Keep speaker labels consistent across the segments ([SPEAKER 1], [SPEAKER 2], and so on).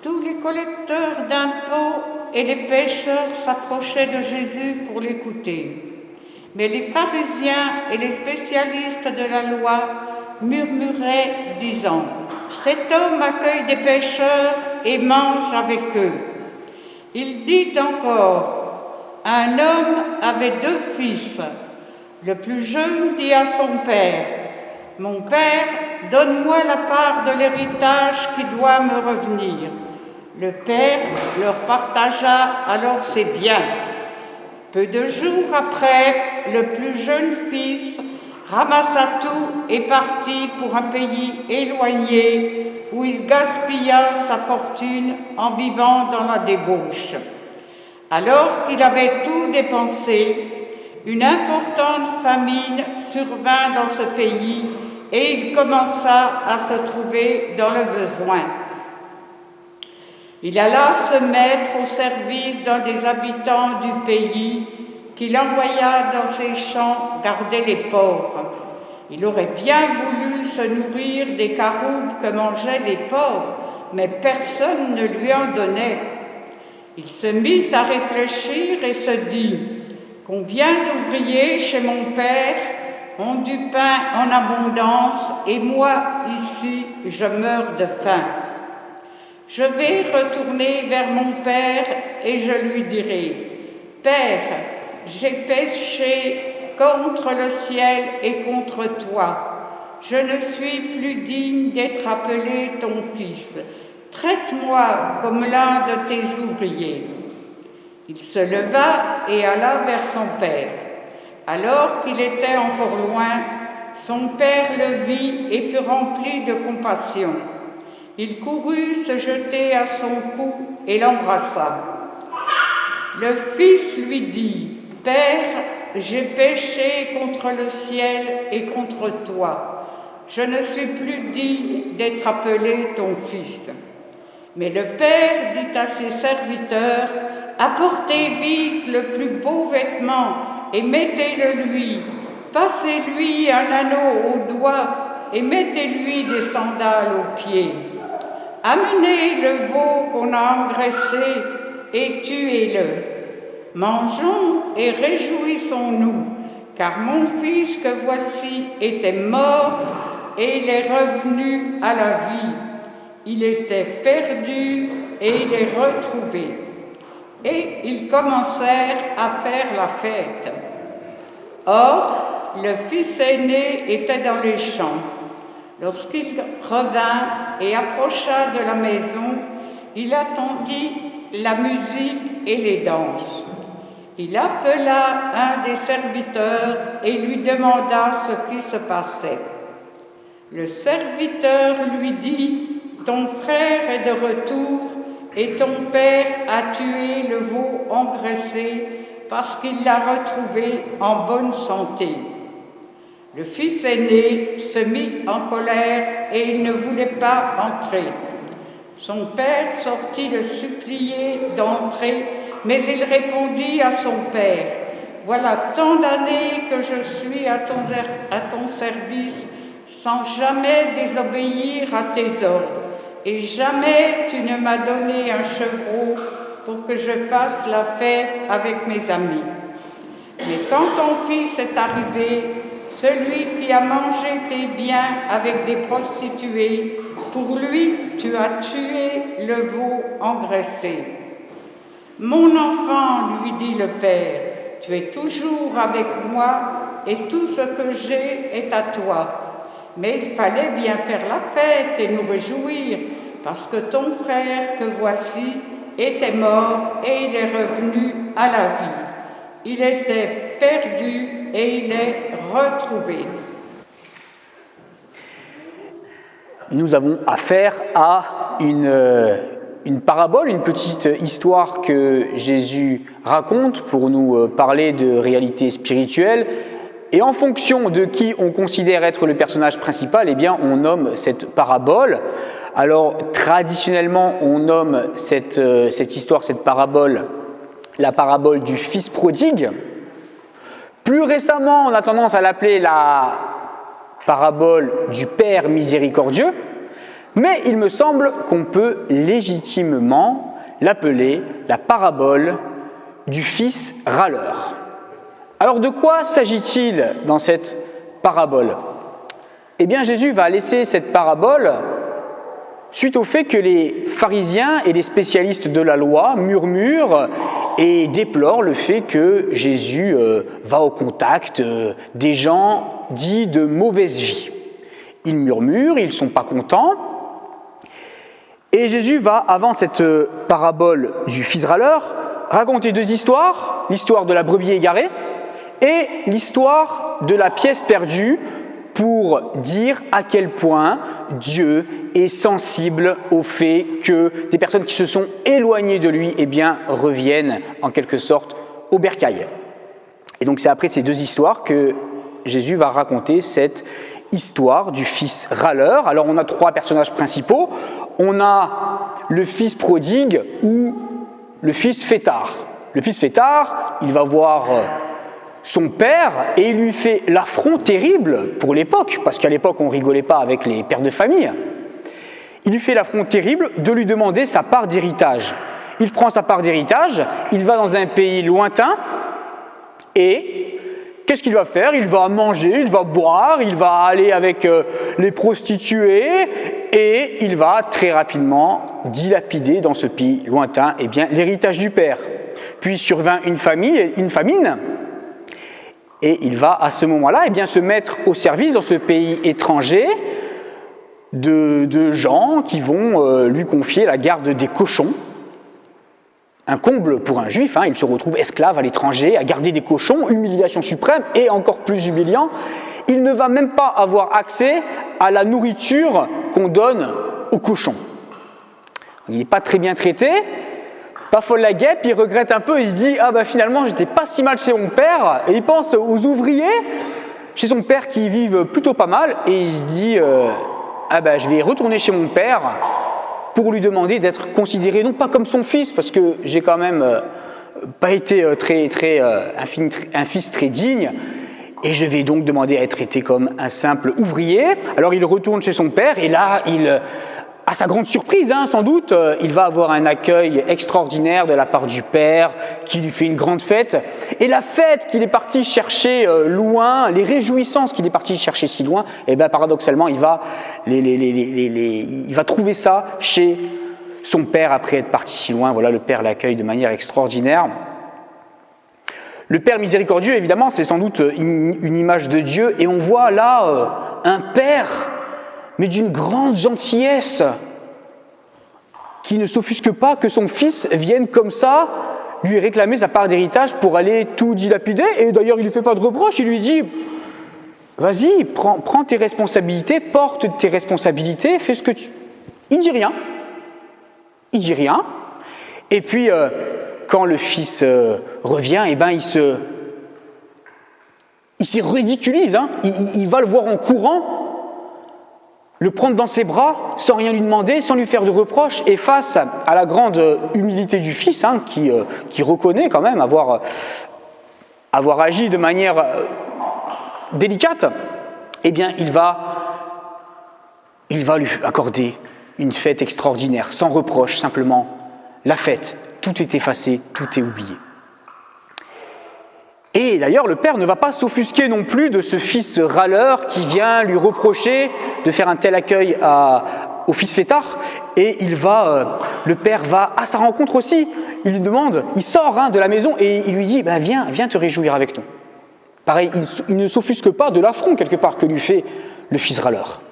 [SPEAKER 1] Tous les collecteurs d'impôts et les pécheurs s'approchaient de Jésus pour l'écouter. Mais les pharisiens et les spécialistes de la loi murmuraient, disant « Cet homme accueille des pécheurs et mange avec eux. » Il dit encore « Un homme avait 2 fils. Le plus jeune dit à son père « Mon père, donne-moi la part de l'héritage qui doit me revenir. » Le père leur partagea alors ses biens. Peu de jours après, le plus jeune fils ramassa tout et partit pour un pays éloigné où il gaspilla sa fortune en vivant dans la débauche. Alors qu'il avait tout dépensé, une importante famine survint dans ce pays et il commença à se trouver dans le besoin. Il alla se mettre au service d'un des habitants du pays qu'il envoya dans ses champs garder les porcs. Il aurait bien voulu se nourrir des caroubes que mangeaient les porcs, mais personne ne lui en donnait. Il se mit à réfléchir et se dit « Combien d'ouvriers chez mon père ont du pain en abondance et moi, ici, je meurs de faim. Je vais retourner vers mon père et je lui dirai « Père, j'ai péché contre le ciel et contre toi. Je ne suis plus digne d'être appelé ton fils. Traite-moi comme l'un de tes ouvriers. » Il se leva et alla vers son père. Alors qu'il était encore loin, son père le vit et fut rempli de compassion. Il courut se jeter à son cou et l'embrassa. Le fils lui dit « Père, j'ai péché contre le ciel et contre toi. Je ne suis plus digne d'être appelé ton fils. » Mais le père dit à ses serviteurs « Apportez vite le plus beau vêtement et mettez-le lui. Passez-lui un anneau au doigt et mettez-lui des sandales aux pieds. Amenez le veau qu'on a engraissé et tuez-le. Mangeons et réjouissons-nous, car mon fils que voici était mort et il est revenu à la vie. Il était perdu et il est retrouvé. » Et ils commencèrent à faire la fête. Or, le fils aîné était dans les champs. Lorsqu'il revint et approcha de la maison, il attendit la musique et les danses. Il appela un des serviteurs et lui demanda ce qui se passait. Le serviteur lui dit « Ton frère est de retour et ton père a tué le veau engraissé parce qu'il l'a retrouvé en bonne santé. » Le fils aîné se mit en colère et il ne voulait pas entrer. Son père sortit le supplier d'entrer, mais il répondit à son père « Voilà tant d'années que je suis à ton service sans jamais désobéir à tes ordres, et jamais tu ne m'as donné un chevreau pour que je fasse la fête avec mes amis. Mais quand ton fils est arrivé, celui qui a mangé tes biens avec des prostituées, pour lui tu as tué le veau engraissé. » « Mon enfant, lui dit le père, tu es toujours avec moi et tout ce que j'ai est à toi. Mais il fallait bien faire la fête et nous réjouir, parce que ton frère que voici était mort et il est revenu à la vie. Il était perdu et il est retrouvé. »
[SPEAKER 2] Nous avons affaire à une parabole, une petite histoire que Jésus raconte pour nous parler de réalité spirituelle. Et en fonction de qui on considère être le personnage principal, eh bien, on nomme cette parabole. Alors, traditionnellement, on nomme cette histoire, cette parabole, la parabole du fils prodigue. Plus récemment, on a tendance à l'appeler la parabole du Père miséricordieux. mais il me semble qu'on peut légitimement l'appeler la parabole du fils râleur. Alors de quoi s'agit-il dans cette parabole ? Eh bien Jésus va laisser cette parabole suite au fait que les pharisiens et les spécialistes de la loi murmurent et déplorent le fait que Jésus va au contact des gens dits de mauvaise vie. Ils murmurent, ils ne sont pas contents. Et Jésus va, avant cette parabole du fils râleur, raconter deux histoires, l'histoire de la brebis égarée et l'histoire de la pièce perdue, pour dire à quel point Dieu est sensible au fait que des personnes qui se sont éloignées de lui, eh bien, reviennent en quelque sorte au bercail. Et donc c'est après ces deux histoires que Jésus va raconter cette histoire du fils râleur. Alors on a trois personnages principaux. On a le fils prodigue ou le fils fêtard. Le fils fêtard, il va voir son père et il lui fait l'affront terrible pour l'époque, parce qu'à l'époque on ne rigolait pas avec les pères de famille. Il lui fait l'affront terrible de lui demander sa part d'héritage. Il prend sa part d'héritage, il va dans un pays lointain et qu'est-ce qu'il va faire ? Il va manger, il va boire, il va aller avec les prostituées et il va très rapidement dilapider dans ce pays lointain l'héritage du père. Puis survint une famine. Et il va à ce moment-là se mettre au service dans ce pays étranger de gens qui vont lui confier la garde des cochons. Un comble pour un juif, il se retrouve esclave à l'étranger, à garder des cochons, humiliation suprême et encore plus humiliant, il ne va même pas avoir accès à la nourriture qu'on donne aux cochons. Il n'est pas très bien traité. Pas folle la guêpe, il regrette un peu, il se dit « Ah ben finalement, j'étais pas si mal chez mon père » et il pense aux ouvriers chez son père qui vivent plutôt pas mal et il se dit « Ah ben je vais retourner chez mon père pour lui demander d'être considéré non pas comme son fils parce que j'ai quand même pas été un fils très digne et je vais donc demander à être traité comme un simple ouvrier. » Alors il retourne chez son père et là à sa grande surprise, sans doute, il va avoir un accueil extraordinaire de la part du père, qui lui fait une grande fête. Et la fête qu'il est parti chercher loin, les réjouissances qu'il est parti chercher si loin, paradoxalement, il va trouver ça chez son père après être parti si loin. Voilà, le père l'accueille de manière extraordinaire. Le Père miséricordieux, évidemment, c'est sans doute une image de Dieu. Et on voit là un père mais d'une grande gentillesse, qui ne s'offusque pas que son fils vienne comme ça lui réclamer sa part d'héritage pour aller tout dilapider. Et d'ailleurs, il ne lui fait pas de reproche, il lui dit « Vas-y, prends tes responsabilités, porte tes responsabilités, fais ce que tu... » Il dit rien. Il dit rien. Et puis, quand le fils revient, il se ridiculise. Il va le voir en courant, le prendre dans ses bras sans rien lui demander, sans lui faire de reproches, et face à la grande humilité du fils, qui reconnaît quand même avoir agi de manière délicate, il va lui accorder une fête extraordinaire, sans reproche, simplement la fête. Tout est effacé, tout est oublié. Et d'ailleurs, le père ne va pas s'offusquer non plus de ce fils râleur qui vient lui reprocher de faire un tel accueil au fils fêtard. Et le père va à sa rencontre aussi. Il lui demande, il sort de la maison et il lui dit « Viens te réjouir avec nous ». Pareil, il ne s'offusque pas de l'affront quelque part que lui fait le fils râleur.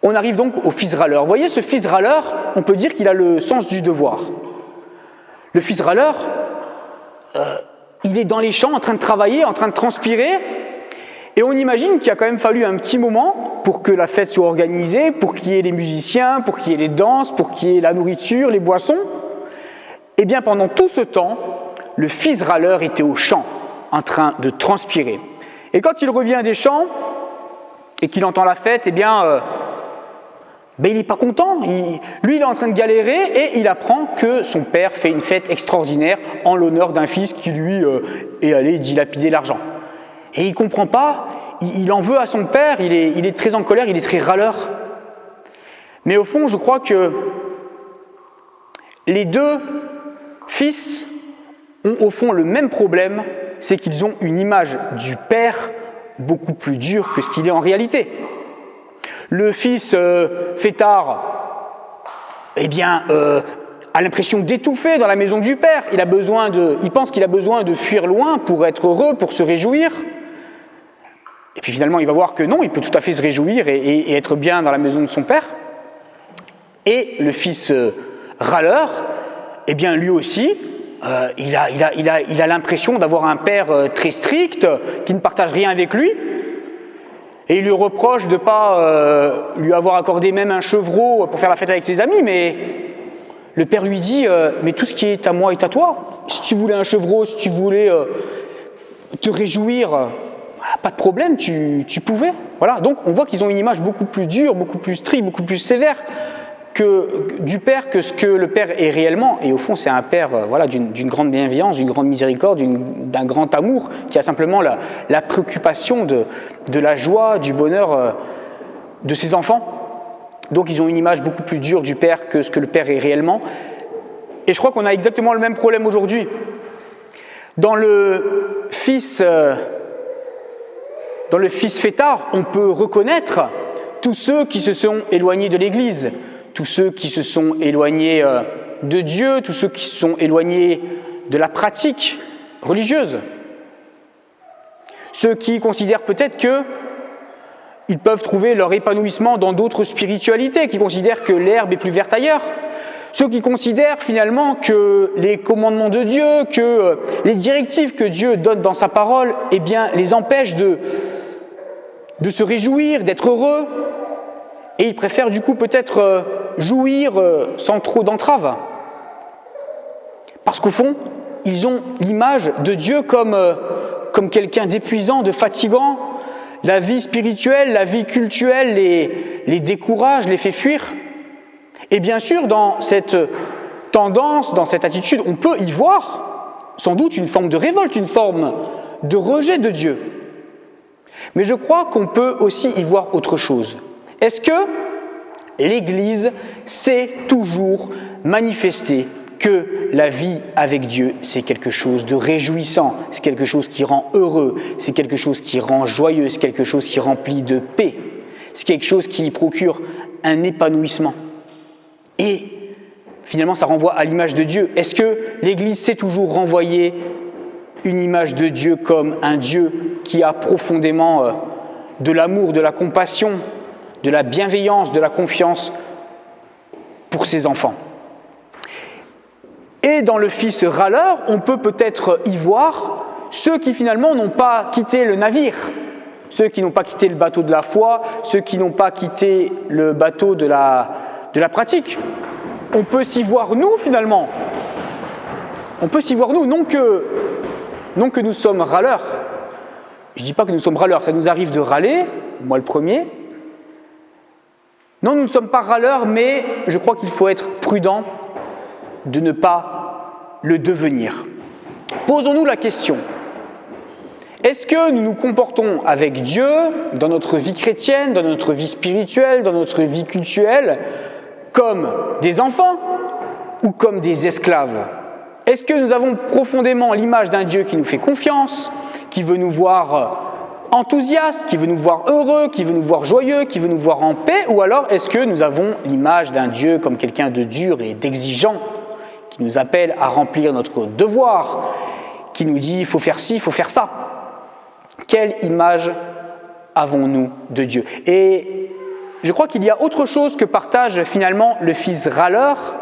[SPEAKER 2] On arrive donc au fils râleur. Vous voyez, ce fils râleur, on peut dire qu'il a le sens du devoir. Le fils râleur, il est dans les champs en train de travailler, en train de transpirer, et on imagine qu'il a quand même fallu un petit moment pour que la fête soit organisée, pour qu'il y ait les musiciens, pour qu'il y ait les danses, pour qu'il y ait la nourriture, les boissons. Eh bien, pendant tout ce temps, le fils râleur était au champ, en train de transpirer. Et quand il revient des champs, et qu'il entend la fête, il n'est pas content. Lui, il est en train de galérer et il apprend que son père fait une fête extraordinaire en l'honneur d'un fils qui, lui, est allé dilapider l'argent. Et il ne comprend pas, il en veut à son père, il est très en colère, il est très râleur. Mais au fond, je crois que les deux fils ont au fond le même problème, c'est qu'ils ont une image du père beaucoup plus dure que ce qu'il est en réalité. Le fils fêtard, a l'impression d'étouffer dans la maison du père. Il pense qu'il a besoin de fuir loin pour être heureux, pour se réjouir. Et puis finalement, il va voir que non, il peut tout à fait se réjouir et être bien dans la maison de son père. Et le fils râleur, lui aussi, il a l'impression d'avoir un père très strict, qui ne partage rien avec lui. Et il lui reproche de ne pas lui avoir accordé même un chevreau pour faire la fête avec ses amis, mais le père lui dit mais tout ce qui est à moi est à toi. Si tu voulais un chevreau, si tu voulais te réjouir, pas de problème, tu pouvais. Voilà. Donc on voit qu'ils ont une image beaucoup plus dure, beaucoup plus stricte, beaucoup plus sévère du père que ce que le père est réellement. Et au fond, c'est un père d'une grande bienveillance, d'une grande miséricorde, d'un grand amour, qui a simplement la préoccupation de la joie, du bonheur de ses enfants. Donc ils ont une image beaucoup plus dure du père que ce que le père est réellement. Et je crois qu'on a exactement le même problème aujourd'hui. Dans le fils fêtard, on peut reconnaître tous ceux qui se sont éloignés de l'Église, tous ceux qui se sont éloignés de Dieu, tous ceux qui se sont éloignés de la pratique religieuse. Ceux qui considèrent peut-être qu'ils peuvent trouver leur épanouissement dans d'autres spiritualités, qui considèrent que l'herbe est plus verte ailleurs. Ceux qui considèrent finalement que les commandements de Dieu, que les directives que Dieu donne dans sa parole, les empêchent de se réjouir, d'être heureux. Et ils préfèrent du coup peut-être jouir sans trop d'entraves. Parce qu'au fond, ils ont l'image de Dieu comme quelqu'un d'épuisant, de fatigant. La vie spirituelle, la vie cultuelle les décourage, les fait fuir. Et bien sûr, dans cette tendance, dans cette attitude, on peut y voir sans doute une forme de révolte, une forme de rejet de Dieu. Mais je crois qu'on peut aussi y voir autre chose. Est-ce que l'Église sait toujours manifester que la vie avec Dieu, c'est quelque chose de réjouissant, c'est quelque chose qui rend heureux, c'est quelque chose qui rend joyeux, c'est quelque chose qui remplit de paix, c'est quelque chose qui procure un épanouissement. Et finalement, ça renvoie à l'image de Dieu. Est-ce que l'Église sait toujours renvoyer une image de Dieu comme un Dieu qui a profondément de l'amour, de la compassion, de la bienveillance, de la confiance pour ses enfants? Et dans le fils râleur, on peut peut-être y voir ceux qui finalement n'ont pas quitté le navire, ceux qui n'ont pas quitté le bateau de la foi, ceux qui n'ont pas quitté le bateau de la pratique. On peut s'y voir nous finalement. On peut s'y voir nous, non que nous sommes râleurs. Je ne dis pas que nous sommes râleurs, ça nous arrive de râler, moi le premier. Non, nous ne sommes pas râleurs, mais je crois qu'il faut être prudent de ne pas le devenir. Posons-nous la question. Est-ce que nous nous comportons avec Dieu dans notre vie chrétienne, dans notre vie spirituelle, dans notre vie cultuelle, comme des enfants ou comme des esclaves? Est-ce que nous avons profondément l'image d'un Dieu qui nous fait confiance, qui veut nous voir enthousiastes, qui veut nous voir heureux, qui veut nous voir joyeux, qui veut nous voir en paix, ou alors est-ce que nous avons l'image d'un Dieu comme quelqu'un de dur et d'exigeant, qui nous appelle à remplir notre devoir, qui nous dit « il faut faire ci, il faut faire ça ». Quelle image avons-nous de Dieu? Et je crois qu'il y a autre chose que partagent finalement le fils râleur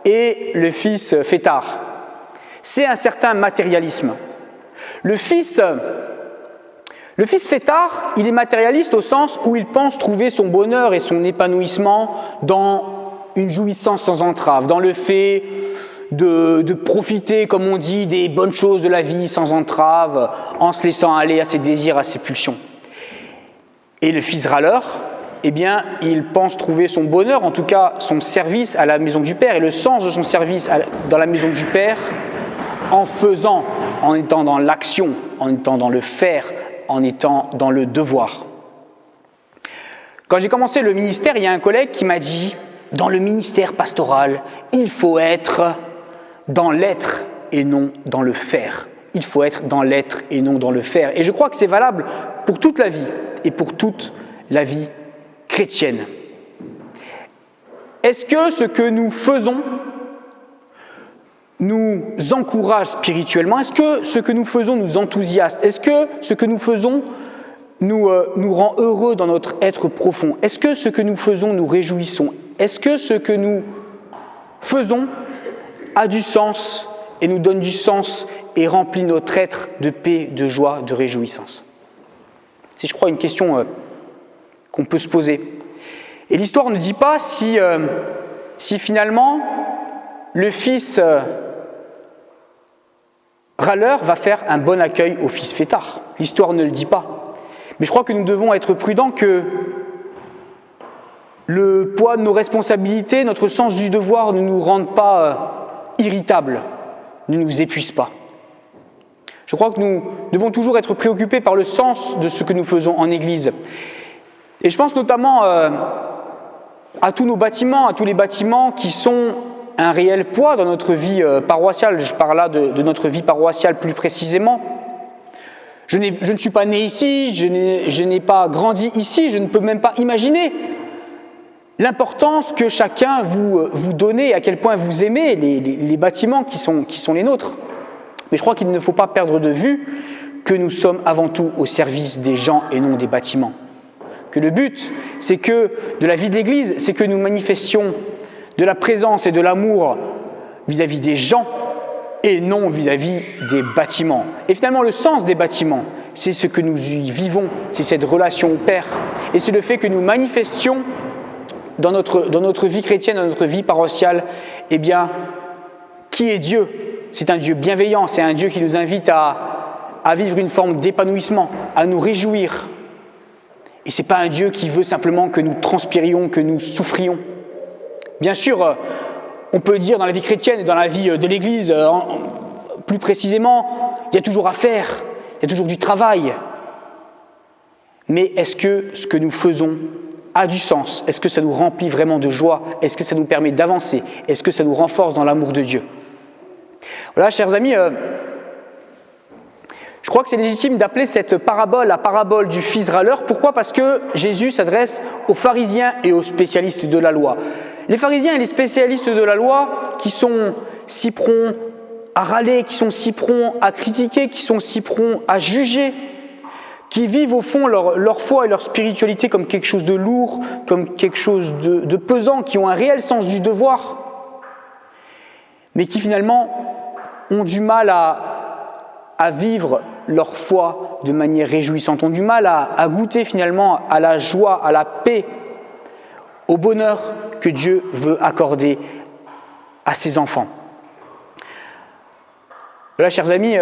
[SPEAKER 2] et le fils fêtard. C'est un certain matérialisme. Le fils fêtard, il est matérialiste au sens où il pense trouver son bonheur et son épanouissement dans une jouissance sans entrave, dans le fait de profiter, comme on dit, des bonnes choses de la vie sans entrave, en se laissant aller à ses désirs, à ses pulsions. Et le fils râleur, il pense trouver son bonheur, en tout cas son service à la maison du Père, et le sens de son service dans la maison du Père, en faisant, en étant dans l'action, en étant dans le faire, en étant dans le devoir. Quand j'ai commencé le ministère, il y a un collègue qui m'a dit dans le ministère pastoral, il faut être dans l'être et non dans le faire. Il faut être dans l'être et non dans le faire. Et je crois que c'est valable pour toute la vie et pour toute la vie chrétienne. Est-ce que ce que nous faisons nous encourage spirituellement? Est-ce que ce que nous faisons nous enthousiasme? Est-ce que ce que nous faisons nous rend heureux dans notre être profond? Est-ce que ce que nous faisons nous réjouissons? Est-ce que ce que nous faisons a du sens et nous donne du sens et remplit notre être de paix, de joie, de réjouissance? C'est, je crois, une question qu'on peut se poser. Et l'histoire ne dit pas si finalement le fils râleur va faire un bon accueil au fils fêtard. L'histoire ne le dit pas. Mais je crois que nous devons être prudents que le poids de nos responsabilités, notre sens du devoir ne nous rende pas irritables, ne nous épuise pas. Je crois que nous devons toujours être préoccupés par le sens de ce que nous faisons en Église. Et je pense notamment à tous nos bâtiments, à tous les bâtiments qui sont un réel poids dans notre vie paroissiale. Je parle là de notre vie paroissiale plus précisément. Je ne suis pas né ici, je n'ai pas grandi ici, je ne peux même pas imaginer l'importance que chacun vous donnez, à quel point vous aimez les bâtiments qui sont les nôtres. Mais je crois qu'il ne faut pas perdre de vue que nous sommes avant tout au service des gens et non des bâtiments. Que le but, c'est que de la vie de l'Église, c'est que nous manifestions de la présence et de l'amour vis-à-vis des gens et non vis-à-vis des bâtiments. Et finalement, le sens des bâtiments, c'est ce que nous y vivons, c'est cette relation au Père. Et c'est le fait que nous manifestions dans notre vie chrétienne, dans notre vie paroissiale, eh bien, qui est Dieu? C'est un Dieu bienveillant, c'est un Dieu qui nous invite à vivre une forme d'épanouissement, à nous réjouir. Et ce n'est pas un Dieu qui veut simplement que nous transpirions, que nous souffrions. Bien sûr, on peut dire dans la vie chrétienne et dans la vie de l'Église, plus précisément, il y a toujours à faire, il y a toujours du travail. Mais est-ce que ce que nous faisons a du sens? Est-ce que ça nous remplit vraiment de joie? Est-ce que ça nous permet d'avancer? Est-ce que ça nous renforce dans l'amour de Dieu? Voilà, chers amis, je crois que c'est légitime d'appeler cette parabole la parabole du fils râleur. Pourquoi? Parce que Jésus s'adresse aux pharisiens et aux spécialistes de la loi. Les pharisiens et les spécialistes de la loi qui sont si prompts à râler, qui sont si prompts à critiquer, qui sont si prompts à juger, qui vivent au fond leur foi et leur spiritualité comme quelque chose de lourd, comme quelque chose de pesant, qui ont un réel sens du devoir, mais qui finalement ont du mal à vivre leur foi de manière réjouissante, ont du mal à goûter finalement à la joie, à la paix, au bonheur que Dieu veut accorder à ses enfants. Voilà, chers amis,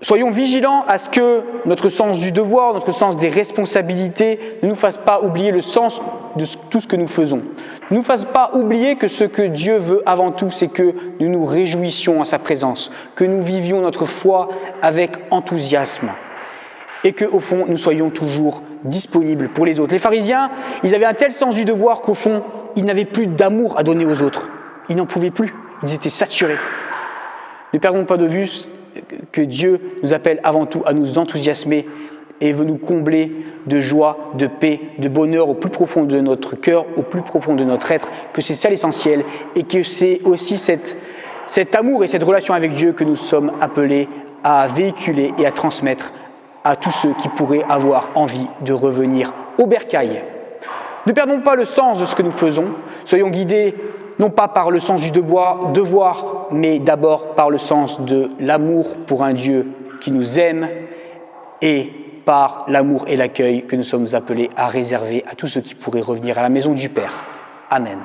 [SPEAKER 2] soyons vigilants à ce que notre sens du devoir, notre sens des responsabilités ne nous fasse pas oublier le sens de tout ce que nous faisons. Ne nous fasse pas oublier que ce que Dieu veut avant tout, c'est que nous nous réjouissions en sa présence, que nous vivions notre foi avec enthousiasme et qu'au fond, nous soyons toujours disponibles pour les autres. Les pharisiens, ils avaient un tel sens du devoir qu'au fond, ils n'avaient plus d'amour à donner aux autres. Ils n'en pouvaient plus, ils étaient saturés. Ne perdons pas de vue que Dieu nous appelle avant tout à nous enthousiasmer et veut nous combler de joie, de paix, de bonheur au plus profond de notre cœur, au plus profond de notre être, que c'est ça l'essentiel et que c'est aussi cet amour et cette relation avec Dieu que nous sommes appelés à véhiculer et à transmettre à tous ceux qui pourraient avoir envie de revenir au bercail. Ne perdons pas le sens de ce que nous faisons, soyons guidés non pas par le sens du devoir, mais d'abord par le sens de l'amour pour un Dieu qui nous aime et par l'amour et l'accueil que nous sommes appelés à réserver à tous ceux qui pourraient revenir à la maison du Père. Amen.